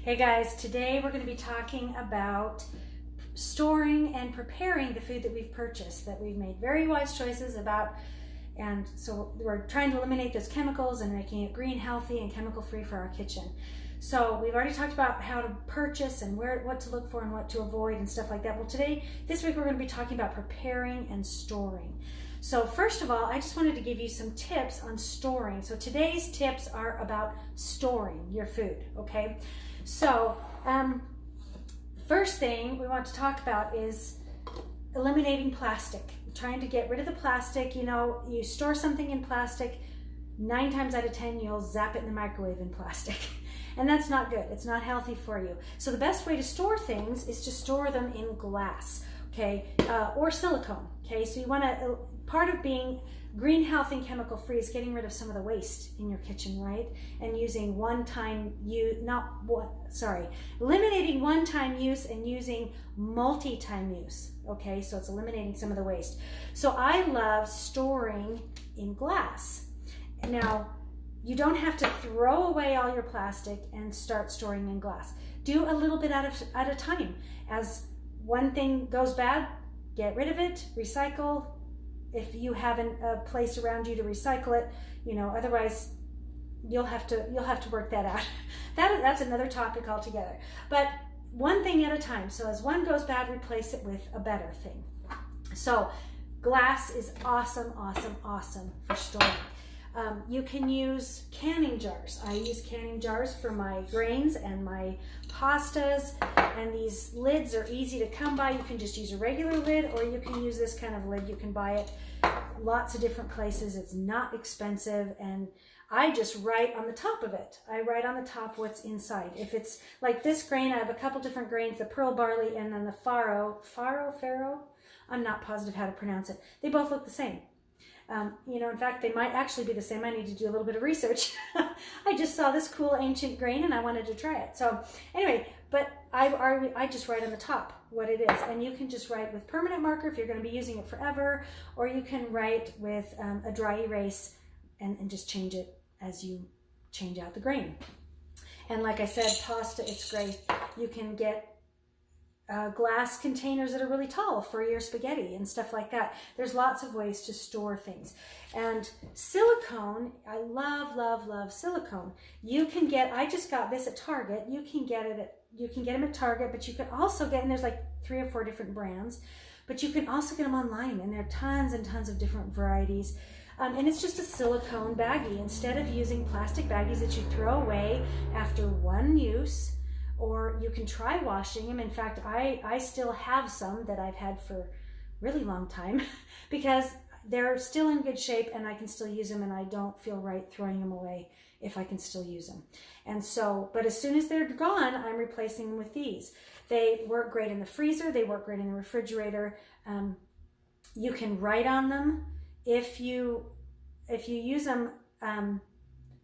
Hey guys, today we're going to be talking about storing and preparing the food that we've purchased, that we've made very wise choices about. And so we're trying to eliminate those chemicals and making it green, healthy, and chemical free for our kitchen. So we've already talked about how to purchase and what to look for and what to avoid and stuff like that. Well, this week we're going to be talking about preparing and storing. So first of all, I just wanted to give you some tips on storing. So today's tips are about storing your food, okay? So first thing we want to talk about is eliminating plastic. Trying to get rid of the plastic. You know, you store something in plastic, 9 times out of 10 you'll zap it in the microwave in plastic. And that's not good. It's not healthy for you. So the best way to store things is to store them in glass, okay, or silicone, okay? So you want to, part of being green, healthy, and chemical free is getting rid of some of the waste in your kitchen, right? And using eliminating one-time use and using multi-time use, okay? So it's eliminating some of the waste. So I love storing in glass. Now, you don't have to throw away all your plastic and start storing in glass. Do a little bit at a time. As one thing goes bad, get rid of it, recycle. If you have a place around you to recycle it, you know, otherwise you'll have to work that out. That's another topic altogether. But one thing at a time. So as one goes bad, replace it with a better thing. So glass is awesome, awesome, awesome for storing. You can use canning jars. I use canning jars for my grains and my pastas, and these lids are easy to come by. You can just use a regular lid, or you can use this kind of lid. You can buy it lots of different places. It's not expensive, and I just write on the top of it. I write on the top what's inside. If it's like this grain, I have a couple different grains, the pearl barley and then the farro. I'm not positive how to pronounce it. They both look the same. You know, in fact, they might actually be the same. I need to do a little bit of research. I just saw this cool ancient grain and I wanted to try it. So anyway, but I just write on the top what it is. And you can just write with permanent marker if you're going to be using it forever, or you can write with a dry erase and just change it as you change out the grain. And like I said, pasta, it's great. You can get glass containers that are really tall for your spaghetti and stuff like that. There's lots of ways to store things. And silicone, I love, love, love silicone. You can get, I just got this at Target. You can get them at Target, but you can also get, and there's like 3 or 4 different brands, but you can also get them online, and there are tons and tons of different varieties. And it's just a silicone baggie. Instead of using plastic baggies that you throw away after one use, or you can try washing them. In fact, I still have some that I've had for a really long time because they're still in good shape and I can still use them, and I don't feel right throwing them away if I can still use them. And so, but as soon as they're gone, I'm replacing them with these. They work great in the freezer. They work great in the refrigerator. You can write on them. If you use them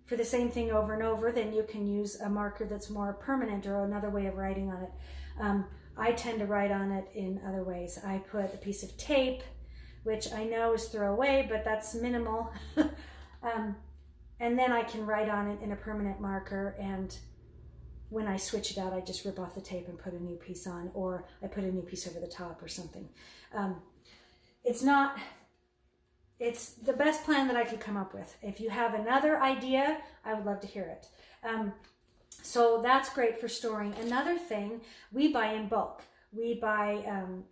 for the same thing over and over, then you can use a marker that's more permanent or another way of writing on it. I tend to write on it in other ways. I put a piece of tape, which I know is throw away, but that's minimal. And then I can write on it in a permanent marker, and when I switch it out, I just rip off the tape and put a new piece on, or I put a new piece over the top or something. It's the best plan that I could come up with. If you have another idea, I would love to hear it. So that's great for storing. Another thing, we buy in bulk. We buy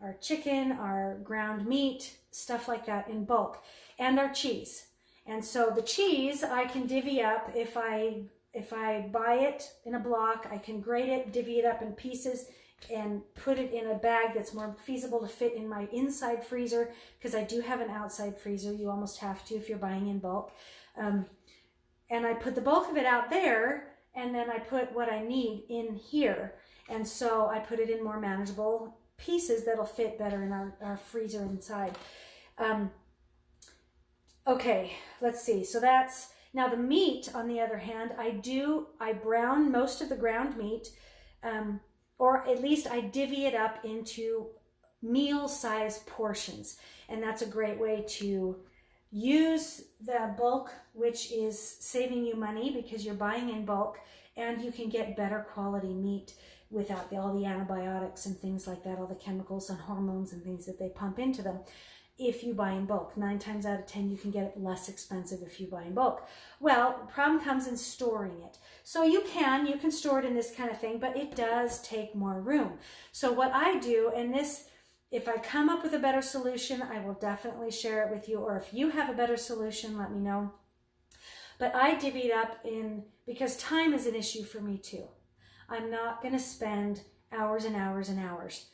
our chicken, our ground meat, stuff like that in bulk, and our cheese. And so the cheese I can divvy up. If I buy it in a block, I can grate it, divvy it up in pieces, and put it in a bag that's more feasible to fit in my inside freezer, because I do have an outside freezer. You almost have to if you're buying in bulk. And I put the bulk of it out there, and then I put what I need in here. And so I put it in more manageable pieces that'll fit better in our freezer inside. Okay, let's see. So that's, now the meat, on the other hand, I brown most of the ground meat, or at least I divvy it up into meal-sized portions. And that's a great way to use the bulk, which is saving you money because you're buying in bulk, and you can get better quality meat without all the antibiotics and things like that, all the chemicals and hormones and things that they pump into them. If you buy in bulk, 9 times out of 10, you can get it less expensive if you buy in bulk. Well, the problem comes in storing it. So you can store it in this kind of thing, but it does take more room. So what I do, and this, if I come up with a better solution, I will definitely share it with you. Or if you have a better solution, let me know. But I divvy it up because time is an issue for me too. I'm not going to spend hours and hours and hours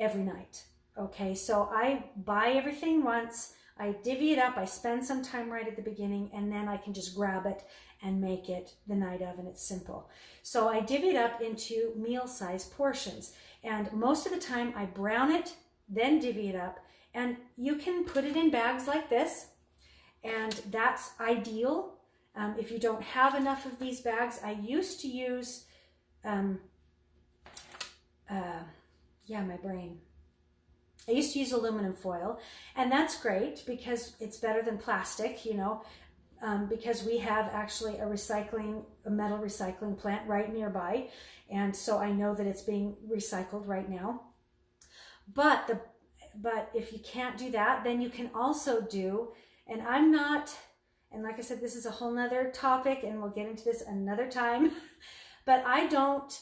every night. Okay, so I buy everything once, I divvy it up, I spend some time right at the beginning, and then I can just grab it and make it the night of, and it's simple. So I divvy it up into meal-sized portions, and most of the time I brown it, then divvy it up, and you can put it in bags like this, and that's ideal. If you don't have enough of these bags, I used to use, I used to use aluminum foil, and that's great because it's better than plastic, you know, because we have actually a metal recycling plant right nearby, and so I know that it's being recycled right now. But if you can't do that, then you can also do, and like I said, this is a whole nother topic, and we'll get into this another time, but I don't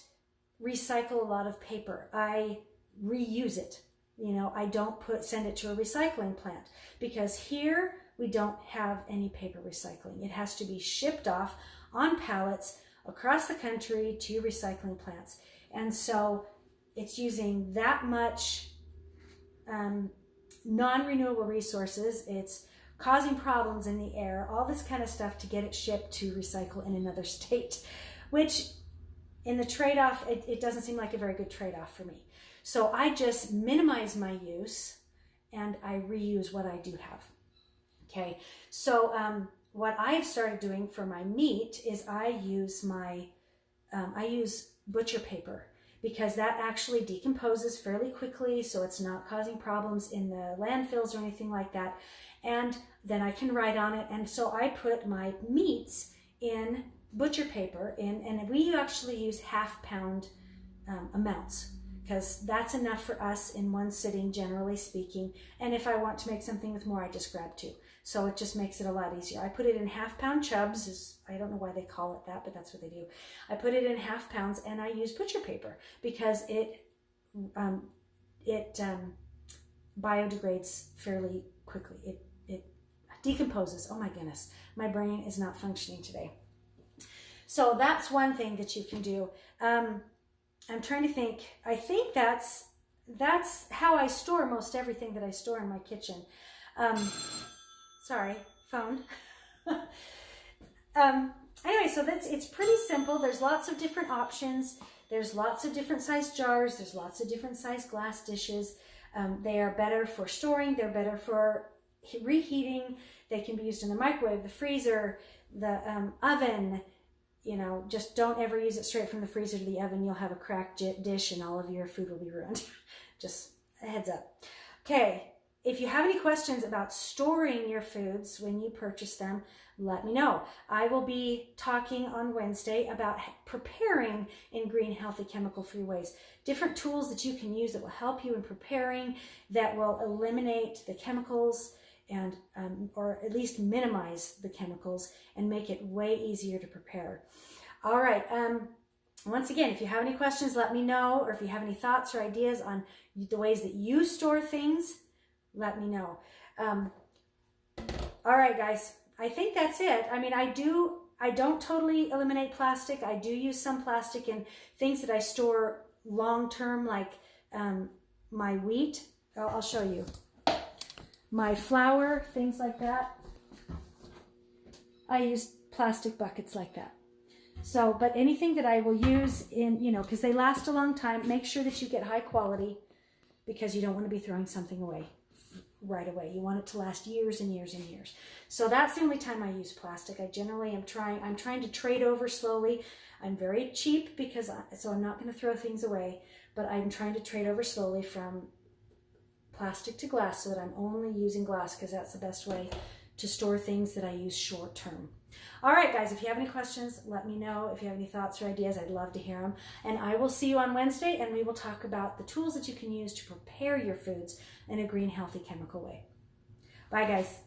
recycle a lot of paper. I reuse it. You know, I don't send it to a recycling plant because here we don't have any paper recycling. It has to be shipped off on pallets across the country to recycling plants. And so it's using that much non-renewable resources. It's causing problems in the air, all this kind of stuff to get it shipped to recycle in another state, which in the trade-off, it doesn't seem like a very good trade-off for me. So I just minimize my use and I reuse what I do have. Okay, so what I've started doing for my meat is I use butcher paper because that actually decomposes fairly quickly, so it's not causing problems in the landfills or anything like that. And then I can write on it, and so I put my meats in butcher paper, and we actually use half-pound amounts, because that's enough for us in one sitting, generally speaking. And if I want to make something with more, I just grab 2. So it just makes it a lot easier. I put it in half-pound chubs. I don't know why they call it that, but that's what they do. I put it in half pounds, and I use butcher paper because it biodegrades fairly quickly. It decomposes. Oh my goodness, my brain is not functioning today. So that's one thing that you can do. I'm trying to think. I think that's how I store most everything that I store in my kitchen. Sorry, phone. Anyway, so it's pretty simple. There's lots of different options. There's lots of different size jars. There's lots of different size glass dishes. They are better for storing. They're better for reheating. They can be used in the microwave, the freezer, the oven. You know, just don't ever use it straight from the freezer to the oven. You'll have a cracked dish and all of your food will be ruined. Just a heads up. Okay, if you have any questions about storing your foods when you purchase them, let me know. I will be talking on Wednesday about preparing in green, healthy, chemical-free ways. Different tools that you can use that will help you in preparing, that will eliminate the chemicals and or at least minimize the chemicals and make it way easier to prepare. All right. Once again, if you have any questions, let me know. Or if you have any thoughts or ideas on the ways that you store things, let me know. All right, guys. I think that's it. I mean, I don't totally eliminate plastic. I do use some plastic in things that I store long-term, like my wheat. I'll show you. My flour, things like that. I use plastic buckets like that. So, but anything that I will use in, you know, because they last a long time, make sure that you get high quality, because you don't want to be throwing something away right away. You want it to last years and years and years. So that's the only time I use plastic. I generally I'm trying to trade over slowly. I'm very cheap so I'm not going to throw things away, but I'm trying to trade over slowly from plastic to glass so that I'm only using glass, because that's the best way to store things that I use short term. All right, guys, if you have any questions, let me know. If you have any thoughts or ideas, I'd love to hear them. And I will see you on Wednesday, and we will talk about the tools that you can use to prepare your foods in a green, healthy, chemical way. Bye, guys.